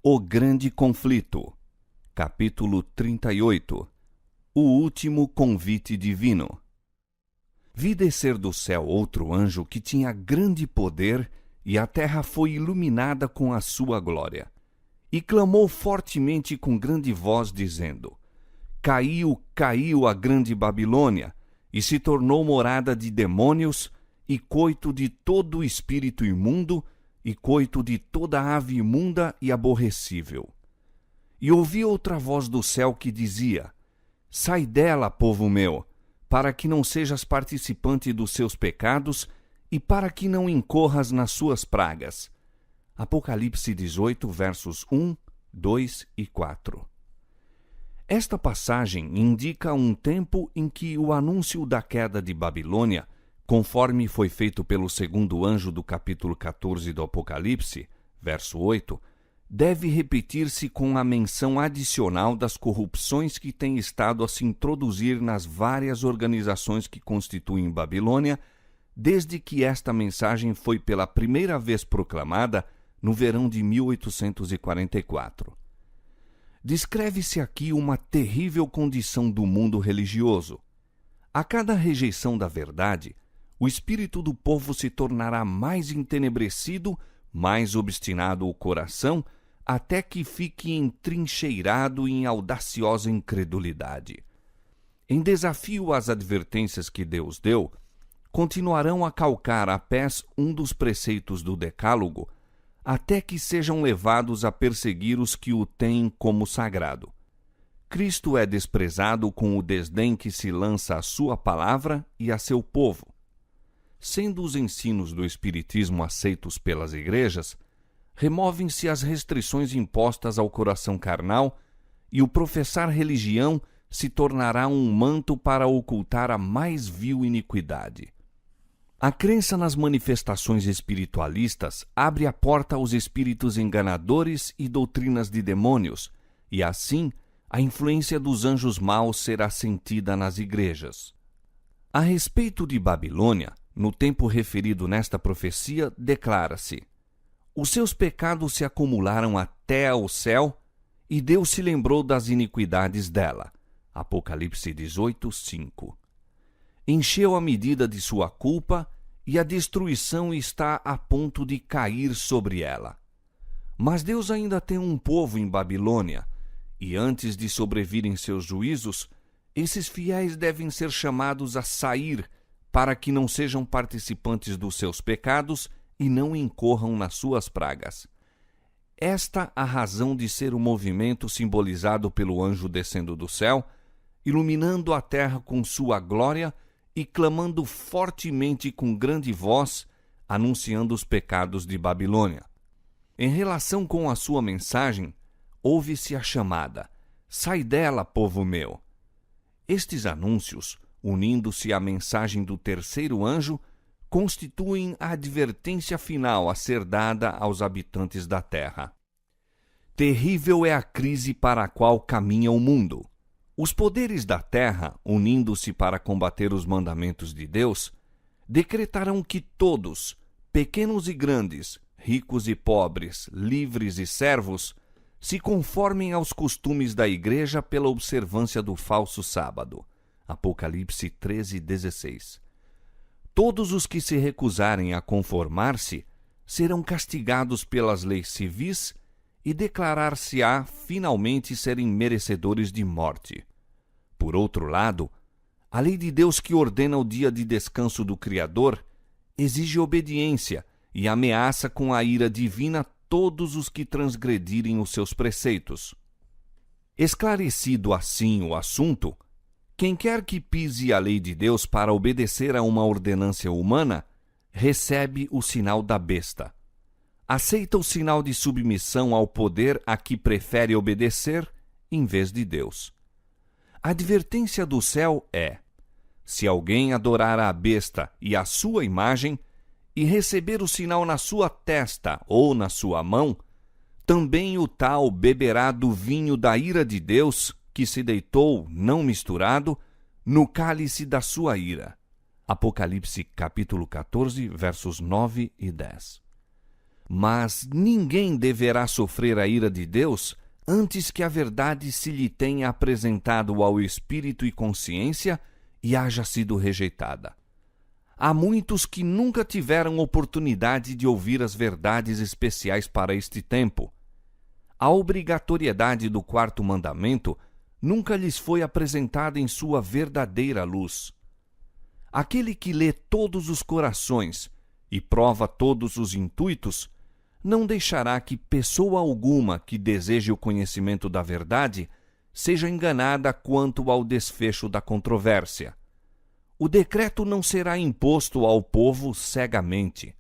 O Grande Conflito, capítulo 38. O Último Convite Divino. Vi descer do céu outro anjo que tinha grande poder, e a terra foi iluminada com a sua glória. E clamou fortemente com grande voz, dizendo: Caiu, caiu a grande Babilônia, e se tornou morada de demônios, e coito de todo espírito imundo, e coito de toda ave imunda e aborrecível. E ouvi outra voz do céu que dizia: Sai dela, povo meu, para que não sejas participante dos seus pecados e para que não incorras nas suas pragas. Apocalipse 18, versos 1, 2 e 4. Esta passagem indica um tempo em que o anúncio da queda de Babilônia, conforme foi feito pelo segundo anjo do capítulo 14 do Apocalipse, verso 8, deve repetir-se com a menção adicional das corrupções que têm estado a se introduzir nas várias organizações que constituem Babilônia, desde que esta mensagem foi pela primeira vez proclamada no verão de 1844. Descreve-se aqui uma terrível condição do mundo religioso. A cada rejeição da verdade, o espírito do povo se tornará mais entenebrecido, mais obstinado o coração, até que fique entrincheirado em audaciosa incredulidade. Em desafio às advertências que Deus deu, continuarão a calcar a pés um dos preceitos do Decálogo, até que sejam levados a perseguir os que o têm como sagrado. Cristo é desprezado com o desdém que se lança à sua palavra e a seu povo. Sendo os ensinos do Espiritismo aceitos pelas igrejas, removem-se as restrições impostas ao coração carnal e o professar religião se tornará um manto para ocultar a mais vil iniquidade. A crença nas manifestações espiritualistas abre a porta aos espíritos enganadores e doutrinas de demônios, e assim a influência dos anjos maus será sentida nas igrejas. A respeito de Babilônia, no tempo referido nesta profecia, declara-se: Os seus pecados se acumularam até ao céu, e Deus se lembrou das iniquidades dela. Apocalipse 18, 5. Encheu a medida de sua culpa, e a destruição está a ponto de cair sobre ela. Mas Deus ainda tem um povo em Babilônia, e antes de sobrevirem seus juízos, esses fiéis devem ser chamados a sair, para que não sejam participantes dos seus pecados e não incorram nas suas pragas. Esta a razão de ser o movimento simbolizado pelo anjo descendo do céu, iluminando a terra com sua glória e clamando fortemente com grande voz, anunciando os pecados de Babilônia. Em relação com a sua mensagem, ouve-se a chamada: Sai dela, povo meu! Estes anúncios, unindo-se à mensagem do terceiro anjo, constituem a advertência final a ser dada aos habitantes da terra. Terrível é a crise para a qual caminha o mundo. Os poderes da terra, unindo-se para combater os mandamentos de Deus, decretarão que todos, pequenos e grandes, ricos e pobres, livres e servos, se conformem aos costumes da igreja pela observância do falso sábado. Apocalipse 13, 16. Todos os que se recusarem a conformar-se serão castigados pelas leis civis e declarar-se-á finalmente serem merecedores de morte. Por outro lado, a lei de Deus que ordena o dia de descanso do Criador exige obediência e ameaça com a ira divina todos os que transgredirem os seus preceitos. Esclarecido assim o assunto, quem quer que pise a lei de Deus para obedecer a uma ordenância humana, recebe o sinal da besta. Aceita o sinal de submissão ao poder a que prefere obedecer em vez de Deus. A advertência do céu é: se alguém adorar a besta e a sua imagem, e receber o sinal na sua testa ou na sua mão, também o tal beberá do vinho da ira de Deus, que se deitou, não misturado, no cálice da sua ira. Apocalipse capítulo 14, versos 9 e 10. Mas ninguém deverá sofrer a ira de Deus antes que a verdade se lhe tenha apresentado ao espírito e consciência e haja sido rejeitada. Há muitos que nunca tiveram oportunidade de ouvir as verdades especiais para este tempo. A obrigatoriedade do quarto mandamento nunca lhes foi apresentada em sua verdadeira luz. Aquele que lê todos os corações e prova todos os intuitos, não deixará que pessoa alguma que deseje o conhecimento da verdade seja enganada quanto ao desfecho da controvérsia. O decreto não será imposto ao povo cegamente.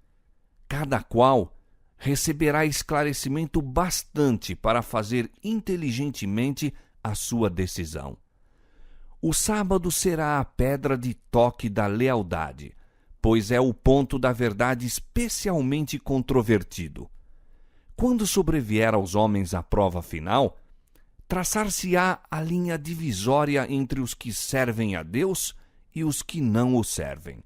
Cada qual receberá esclarecimento bastante para fazer inteligentemente a sua decisão. O sábado será a pedra de toque da lealdade, pois é o ponto da verdade especialmente controvertido. Quando sobrevier aos homens a prova final, traçar-se-á a linha divisória entre os que servem a Deus e os que não o servem.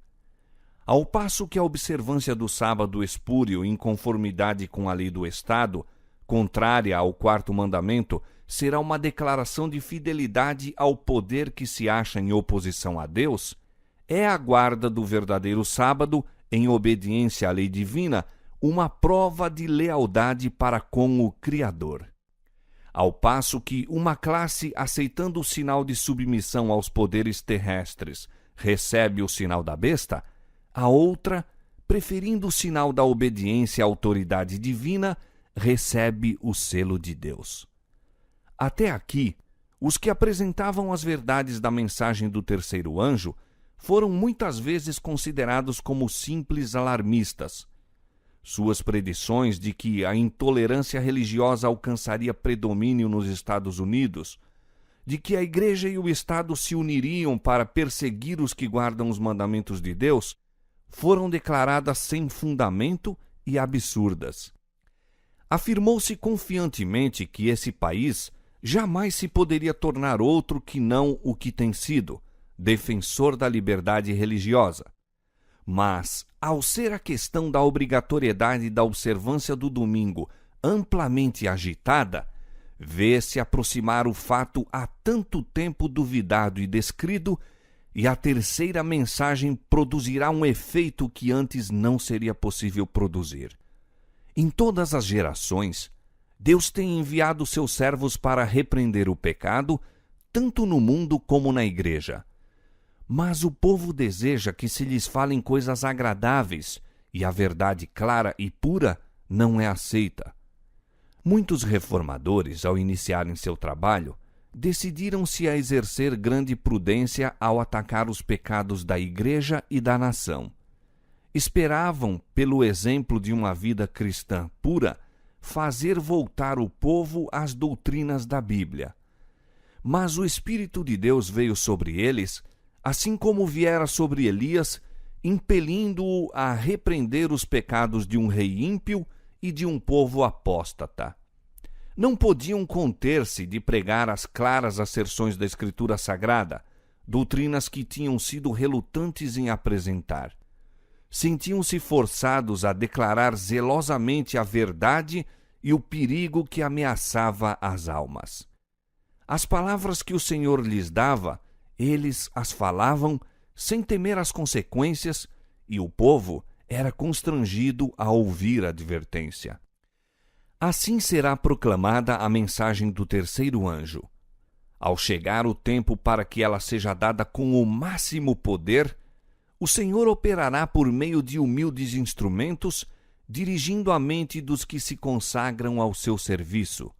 Ao passo que a observância do sábado espúrio em conformidade com a lei do Estado, contrária ao quarto mandamento, será uma declaração de fidelidade ao poder que se acha em oposição a Deus, é a guarda do verdadeiro sábado, em obediência à lei divina, uma prova de lealdade para com o Criador. Ao passo que uma classe, aceitando o sinal de submissão aos poderes terrestres, recebe o sinal da besta, a outra, preferindo o sinal da obediência à autoridade divina, recebe o selo de Deus. Até aqui, os que apresentavam as verdades da mensagem do terceiro anjo foram muitas vezes considerados como simples alarmistas. Suas predições de que a intolerância religiosa alcançaria predomínio nos Estados Unidos, de que a Igreja e o Estado se uniriam para perseguir os que guardam os mandamentos de Deus, foram declaradas sem fundamento e absurdas. Afirmou-se confiantemente que esse país jamais se poderia tornar outro que não o que tem sido, defensor da liberdade religiosa. Mas, ao ser a questão da obrigatoriedade da observância do domingo amplamente agitada, vê-se aproximar o fato há tanto tempo duvidado e descrido, e a terceira mensagem produzirá um efeito que antes não seria possível produzir. Em todas as gerações, Deus tem enviado seus servos para repreender o pecado, tanto no mundo como na igreja. Mas o povo deseja que se lhes falem coisas agradáveis, e a verdade clara e pura não é aceita. Muitos reformadores, ao iniciarem seu trabalho, decidiram-se a exercer grande prudência ao atacar os pecados da igreja e da nação. Esperavam, pelo exemplo de uma vida cristã pura, fazer voltar o povo às doutrinas da Bíblia. Mas o Espírito de Deus veio sobre eles, assim como viera sobre Elias, impelindo-o a repreender os pecados de um rei ímpio e de um povo apóstata. Não podiam conter-se de pregar as claras asserções da Escritura Sagrada, doutrinas que tinham sido relutantes em apresentar. Sentiam-se forçados a declarar zelosamente a verdade e o perigo que ameaçava as almas. As palavras que o Senhor lhes dava, eles as falavam sem temer as consequências, e o povo era constrangido a ouvir a advertência. Assim será proclamada a mensagem do terceiro anjo. Ao chegar o tempo para que ela seja dada com o máximo poder, o Senhor operará por meio de humildes instrumentos, dirigindo a mente dos que se consagram ao seu serviço.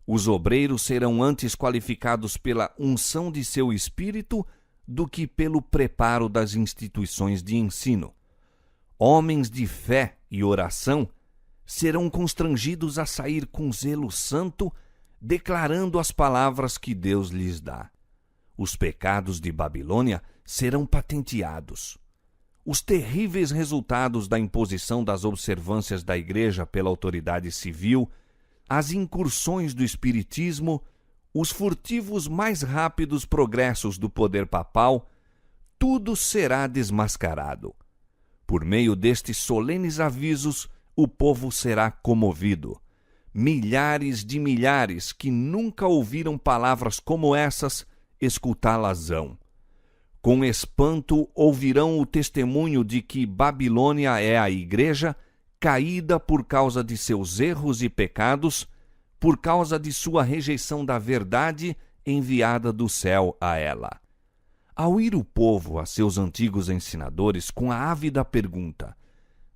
Os obreiros serão antes qualificados pela unção de seu espírito do que pelo preparo das instituições de ensino. Homens de fé e oração serão constrangidos a sair com zelo santo, declarando as palavras que Deus lhes dá. Os pecados de Babilônia serão patenteados. Os terríveis resultados da imposição das observâncias da Igreja pela autoridade civil, as incursões do espiritismo, os furtivos mais rápidos progressos do poder papal, tudo será desmascarado. Por meio destes solenes avisos, o povo será comovido. Milhares de milhares que nunca ouviram palavras como essas, escutá-las-ão. Com espanto ouvirão o testemunho de que Babilônia é a igreja, caída por causa de seus erros e pecados, por causa de sua rejeição da verdade enviada do céu a ela. Ao ir o povo a seus antigos ensinadores com a ávida pergunta: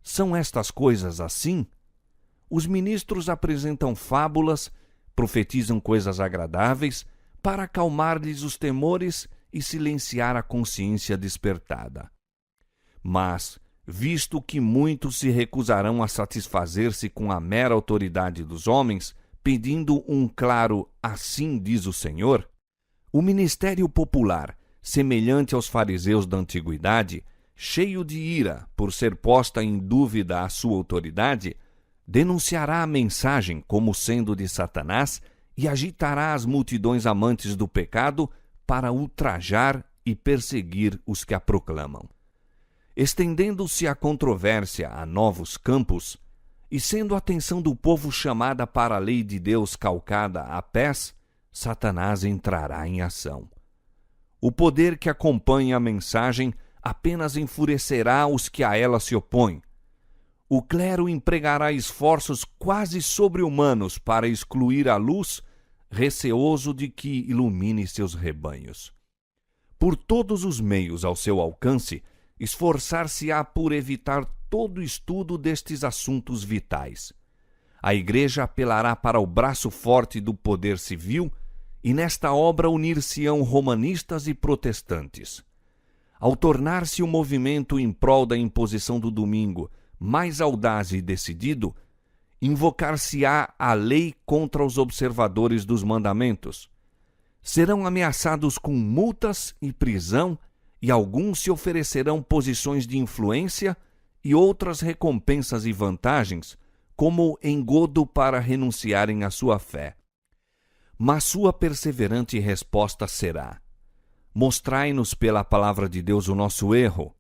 são estas coisas assim? Os ministros apresentam fábulas, profetizam coisas agradáveis, para acalmar-lhes os temores e silenciar a consciência despertada. Mas, visto que muitos se recusarão a satisfazer-se com a mera autoridade dos homens, pedindo um claro "assim diz o Senhor", o ministério popular, semelhante aos fariseus da antiguidade, cheio de ira por ser posta em dúvida a sua autoridade, denunciará a mensagem como sendo de Satanás e agitará as multidões amantes do pecado para ultrajar e perseguir os que a proclamam. Estendendo-se a controvérsia a novos campos, e sendo a atenção do povo chamada para a lei de Deus calcada a pés, Satanás entrará em ação. O poder que acompanha a mensagem apenas enfurecerá os que a ela se opõem. O clero empregará esforços quase sobre-humanos para excluir a luz, receoso de que ilumine seus rebanhos. Por todos os meios ao seu alcance, esforçar-se-á por evitar todo estudo destes assuntos vitais. A Igreja apelará para o braço forte do poder civil e nesta obra unir-se-ão romanistas e protestantes. Ao tornar-se o movimento em prol da imposição do domingo mais audaz e decidido, invocar-se-á a lei contra os observadores dos mandamentos. Serão ameaçados com multas e prisão, e alguns se oferecerão posições de influência e outras recompensas e vantagens, como engodo para renunciarem à sua fé. Mas sua perseverante resposta será: mostrai-nos pela palavra de Deus o nosso erro,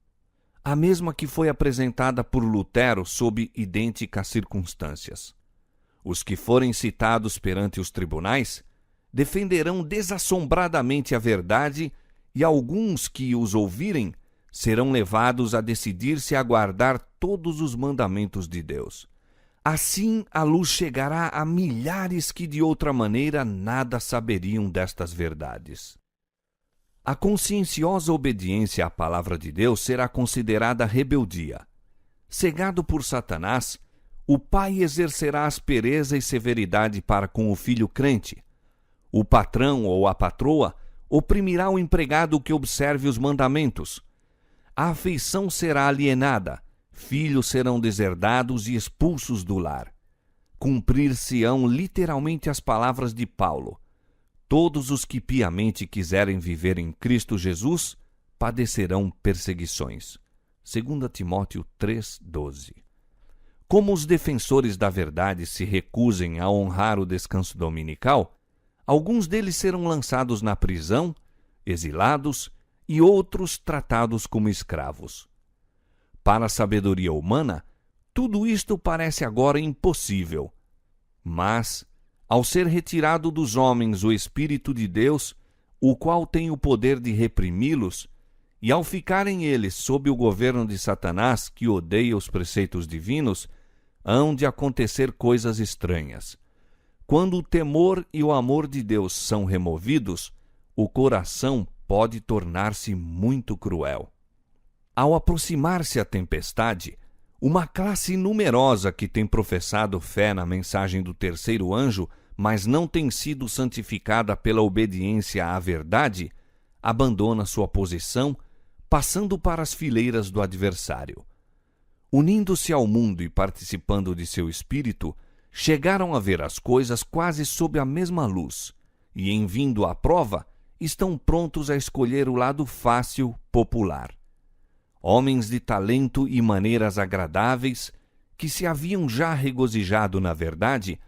a mesma que foi apresentada por Lutero sob idênticas circunstâncias. Os que forem citados perante os tribunais defenderão desassombradamente a verdade, e alguns que os ouvirem serão levados a decidir-se a guardar todos os mandamentos de Deus. Assim a luz chegará a milhares que de outra maneira nada saberiam destas verdades. A conscienciosa obediência à palavra de Deus será considerada rebeldia. Cegado por Satanás, o pai exercerá aspereza e severidade para com o filho crente. O patrão ou a patroa oprimirá o empregado que observe os mandamentos. A afeição será alienada, filhos serão deserdados e expulsos do lar. Cumprir-se-ão literalmente as palavras de Paulo: todos os que piamente quiserem viver em Cristo Jesus padecerão perseguições. 2 Timóteo 3:12. Como os defensores da verdade se recusem a honrar o descanso dominical, alguns deles serão lançados na prisão, exilados, e outros tratados como escravos. Para a sabedoria humana, tudo isto parece agora impossível. Mas, ao ser retirado dos homens o Espírito de Deus, o qual tem o poder de reprimi-los, e ao ficarem eles sob o governo de Satanás, que odeia os preceitos divinos, hão de acontecer coisas estranhas. Quando o temor e o amor de Deus são removidos, o coração pode tornar-se muito cruel. Ao aproximar-se a tempestade, uma classe numerosa que tem professado fé na mensagem do terceiro anjo, mas não tem sido santificada pela obediência à verdade, abandona sua posição, passando para as fileiras do adversário. Unindo-se ao mundo e participando de seu espírito, chegaram a ver as coisas quase sob a mesma luz, e, em vindo à prova, estão prontos a escolher o lado fácil, popular. Homens de talento e maneiras agradáveis, que se haviam já regozijado na verdade,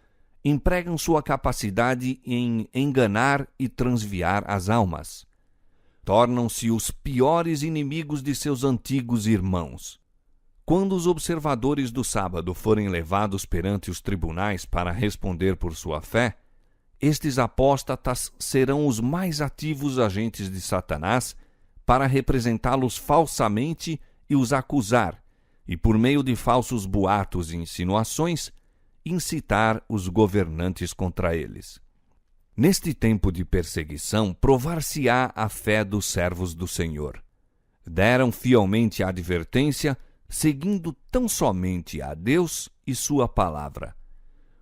empregam sua capacidade em enganar e transviar as almas. Tornam-se os piores inimigos de seus antigos irmãos. Quando os observadores do sábado forem levados perante os tribunais para responder por sua fé, estes apóstatas serão os mais ativos agentes de Satanás para representá-los falsamente e os acusar, e por meio de falsos boatos e insinuações, incitar os governantes contra eles. Neste tempo de perseguição, provar-se-á a fé dos servos do Senhor. Deram fielmente a advertência, seguindo tão somente a Deus e sua palavra.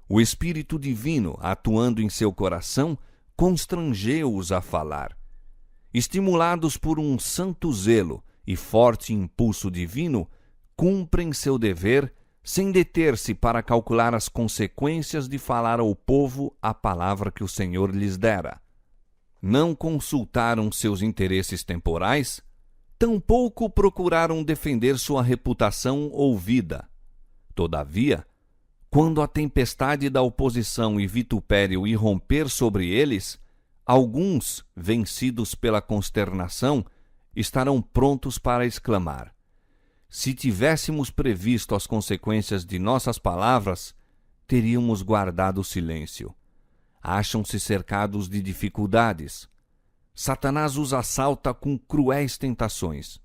O Espírito Divino, atuando em seu coração, constrangeu-os a falar. Estimulados por um santo zelo e forte impulso divino, cumprem seu dever sem deter-se para calcular as consequências de falar ao povo a palavra que o Senhor lhes dera. Não consultaram seus interesses temporais, tampouco procuraram defender sua reputação ou vida. Todavia, quando a tempestade da oposição e vitupério irromper sobre eles, alguns, vencidos pela consternação, estarão prontos para exclamar: se tivéssemos previsto as consequências de nossas palavras, teríamos guardado silêncio. Acham-se cercados de dificuldades. Satanás os assalta com cruéis tentações.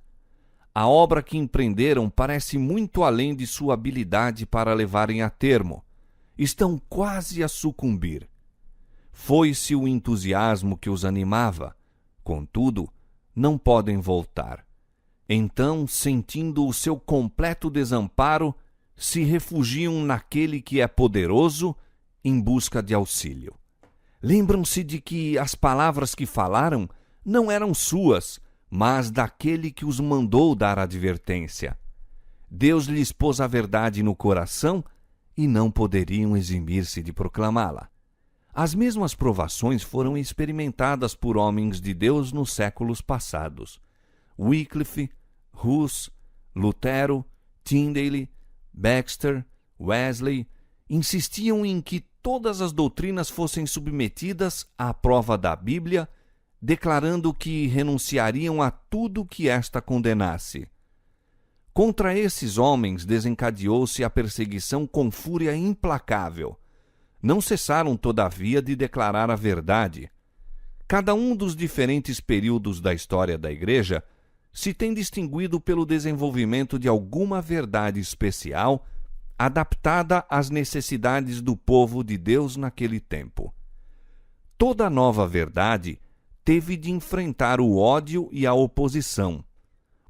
A obra que empreenderam parece muito além de sua habilidade para levarem a termo. Estão quase a sucumbir. Foi-se o entusiasmo que os animava. Contudo, não podem voltar. Então, sentindo o seu completo desamparo, se refugiam naquele que é poderoso em busca de auxílio. Lembram-se de que as palavras que falaram não eram suas, mas daquele que os mandou dar advertência. Deus lhes pôs a verdade no coração e não poderiam eximir-se de proclamá-la. As mesmas provações foram experimentadas por homens de Deus nos séculos passados. Wycliffe, Hus, Lutero, Tyndale, Baxter, Wesley insistiam em que todas as doutrinas fossem submetidas à prova da Bíblia, declarando que renunciariam a tudo que esta condenasse. Contra esses homens desencadeou-se a perseguição com fúria implacável. Não cessaram, todavia, de declarar a verdade. Cada um dos diferentes períodos da história da Igreja se tem distinguido pelo desenvolvimento de alguma verdade especial adaptada às necessidades do povo de Deus naquele tempo. Toda nova verdade teve de enfrentar o ódio e a oposição.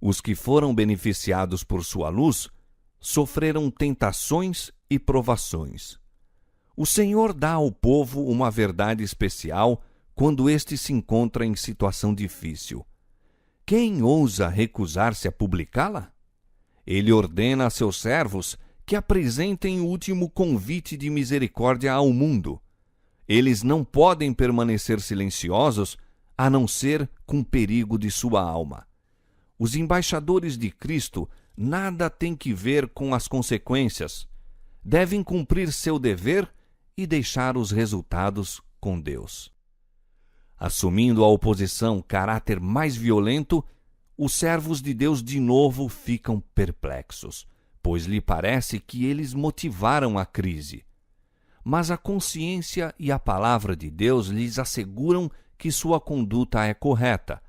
Os que foram beneficiados por sua luz sofreram tentações e provações. O Senhor dá ao povo uma verdade especial quando este se encontra em situação difícil. Quem ousa recusar-se a publicá-la? Ele ordena a seus servos que apresentem o último convite de misericórdia ao mundo. Eles não podem permanecer silenciosos a não ser com perigo de sua alma. Os embaixadores de Cristo nada têm que ver com as consequências. Devem cumprir seu dever e deixar os resultados com Deus. Assumindo a oposição caráter mais violento, os servos de Deus de novo ficam perplexos, pois lhe parece que eles motivaram a crise. Mas a consciência e a palavra de Deus lhes asseguram que sua conduta é correta,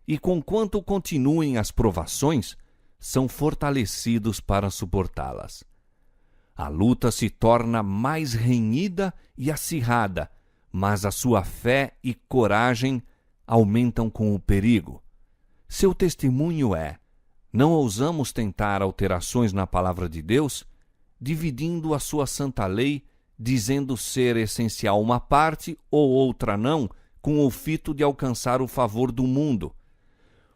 e conquanto continuem as provações, são fortalecidos para suportá-las. A luta se torna mais renhida e acirrada, mas a sua fé e coragem aumentam com o perigo. Seu testemunho é: não ousamos tentar alterações na palavra de Deus, dividindo a sua santa lei, dizendo ser essencial uma parte ou outra não, com o fito de alcançar o favor do mundo.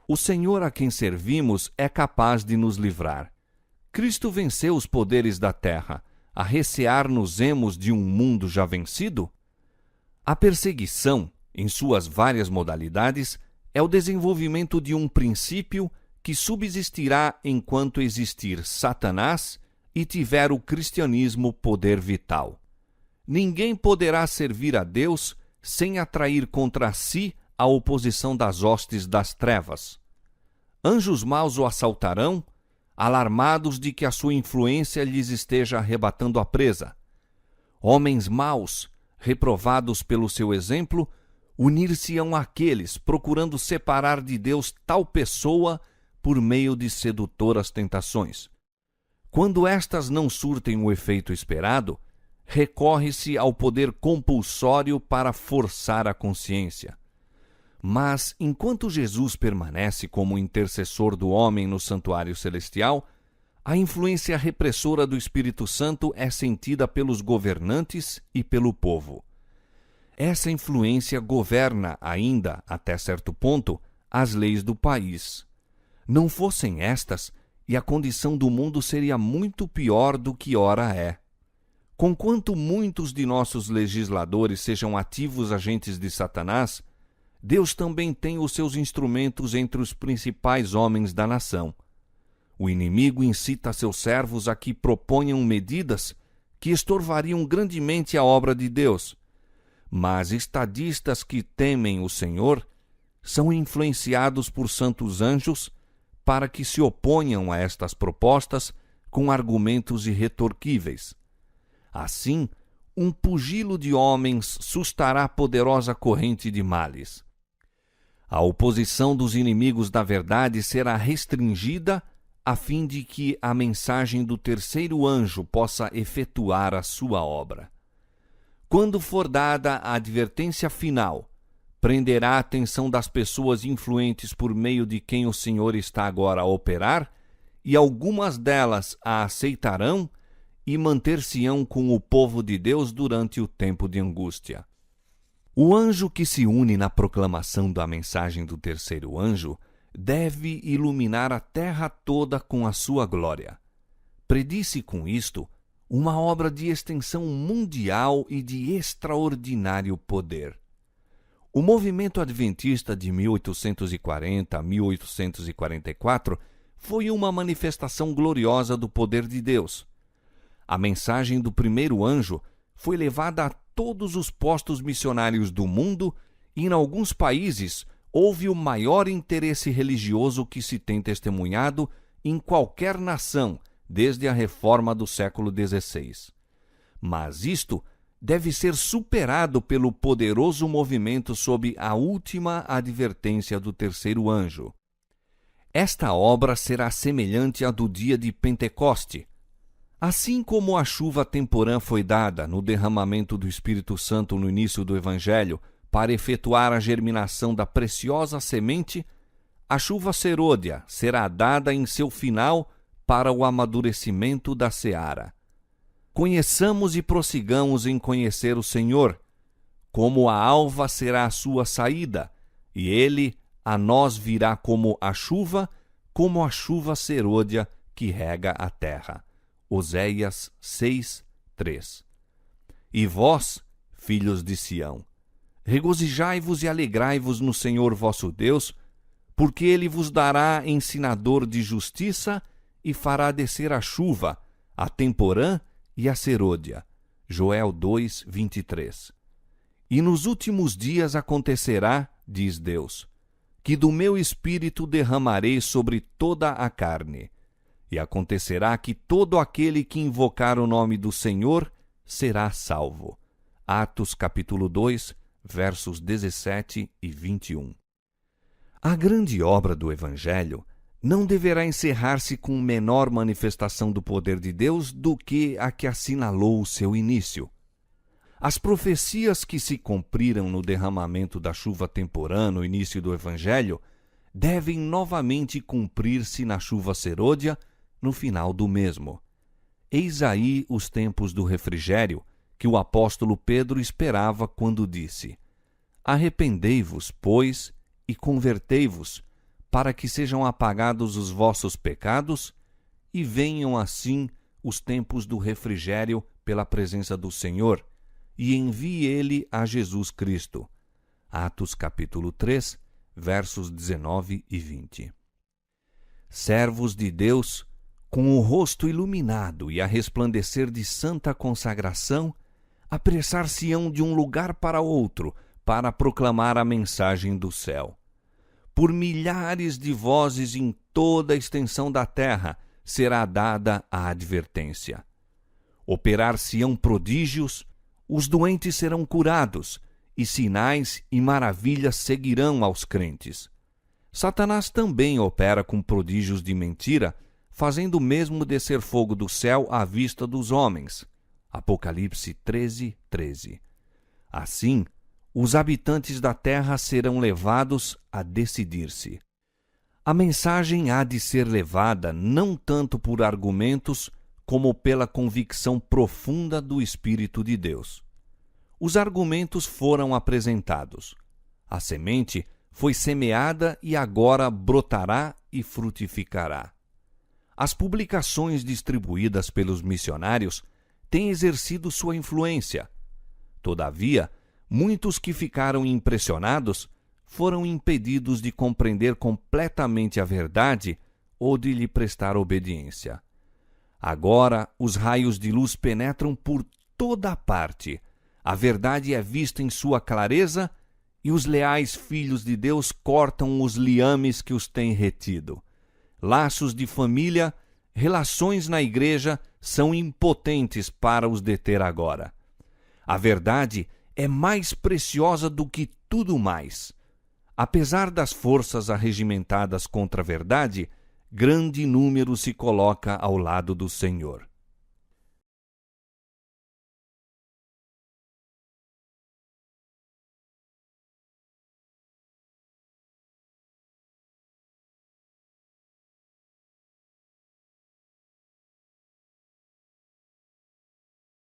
O Senhor a quem servimos é capaz de nos livrar. Cristo venceu os poderes da terra. A recear-nos-emos de um mundo já vencido? A perseguição, em suas várias modalidades, é o desenvolvimento de um princípio que subsistirá enquanto existir Satanás e tiver o cristianismo poder vital. Ninguém poderá servir a Deus sem atrair contra si a oposição das hostes das trevas. Anjos maus o assaltarão, alarmados de que a sua influência lhes esteja arrebatando a presa. Homens maus, reprovados pelo seu exemplo, unir-se-ão àqueles procurando separar de Deus tal pessoa por meio de sedutoras tentações. Quando estas não surtem o efeito esperado, recorre-se ao poder compulsório para forçar a consciência. Mas, enquanto Jesus permanece como intercessor do homem no santuário celestial, a influência repressora do Espírito Santo é sentida pelos governantes e pelo povo. Essa influência governa ainda, até certo ponto, as leis do país. Não fossem estas, e a condição do mundo seria muito pior do que ora é. Conquanto muitos de nossos legisladores sejam ativos agentes de Satanás, Deus também tem os seus instrumentos entre os principais homens da nação. O inimigo incita seus servos a que proponham medidas que estorvariam grandemente a obra de Deus. Mas estadistas que temem o Senhor são influenciados por santos anjos para que se oponham a estas propostas com argumentos irretorquíveis. Assim, um pugilo de homens sustará poderosa corrente de males. A oposição dos inimigos da verdade será restringida a fim de que a mensagem do terceiro anjo possa efetuar a sua obra. Quando for dada a advertência final, prenderá a atenção das pessoas influentes por meio de quem o Senhor está agora a operar, e algumas delas a aceitarão e manter-se-ão com o povo de Deus durante o tempo de angústia. O anjo que se une na proclamação da mensagem do terceiro anjo deve iluminar a terra toda com a sua glória. Predisse com isto uma obra de extensão mundial e de extraordinário poder. O movimento adventista de 1840 a 1844 foi uma manifestação gloriosa do poder de Deus. A mensagem do primeiro anjo foi levada a todos os postos missionários do mundo e, em alguns países, houve o maior interesse religioso que se tem testemunhado em qualquer nação desde a reforma do século XVI. Mas isto deve ser superado pelo poderoso movimento sob a última advertência do terceiro anjo. Esta obra será semelhante à do dia de Pentecoste. Assim como a chuva temporã foi dada no derramamento do Espírito Santo no início do Evangelho para efetuar a germinação da preciosa semente, a chuva serôdia será dada em seu final para o amadurecimento da seara. Conheçamos e prossigamos em conhecer o Senhor, como a alva será a sua saída, e ele a nós virá como a chuva serôdia que rega a terra. Oséias 6, 3. E vós, filhos de Sião, regozijai-vos e alegrai-vos no Senhor vosso Deus, porque ele vos dará ensinador de justiça e fará descer a chuva, a temporã e a serôdia. Joel 2, 23. E nos últimos dias acontecerá, diz Deus, que do meu espírito derramarei sobre toda a carne. E acontecerá que todo aquele que invocar o nome do Senhor será salvo. Atos capítulo 2, versos 17 e 21. A grande obra do Evangelho não deverá encerrar-se com menor manifestação do poder de Deus do que a que assinalou o seu início. As profecias que se cumpriram no derramamento da chuva temporã no início do Evangelho devem novamente cumprir-se na chuva serôdia no final do mesmo. Eis aí os tempos do refrigério que o apóstolo Pedro esperava quando disse: Arrependei-vos, pois, e convertei-vos, para que sejam apagados os vossos pecados e venham assim os tempos do refrigério pela presença do Senhor, e envie ele a Jesus Cristo. Atos capítulo 3, versos 19 e 20. Servos de Deus, com o rosto iluminado e a resplandecer de santa consagração, apressar-se-ão de um lugar para outro para proclamar a mensagem do céu. Por milhares de vozes em toda a extensão da terra será dada a advertência. Operar-se-ão prodígios, os doentes serão curados, e sinais e maravilhas seguirão aos crentes. Satanás também opera com prodígios de mentira, fazendo mesmo descer fogo do céu à vista dos homens. Apocalipse 13:13. Assim, os habitantes da terra serão levados a decidir-se. A mensagem há de ser levada não tanto por argumentos, como pela convicção profunda do Espírito de Deus. Os argumentos foram apresentados. A semente foi semeada e agora brotará e frutificará. As publicações distribuídas pelos missionários têm exercido sua influência. Todavia, muitos que ficaram impressionados foram impedidos de compreender completamente a verdade ou de lhe prestar obediência. Agora, os raios de luz penetram por toda a parte. A verdade é vista em sua clareza e os leais filhos de Deus cortam os liames que os têm retido. Laços de família, relações na igreja são impotentes para os deter agora. A verdade é mais preciosa do que tudo mais. Apesar das forças arregimentadas contra a verdade, grande número se coloca ao lado do Senhor.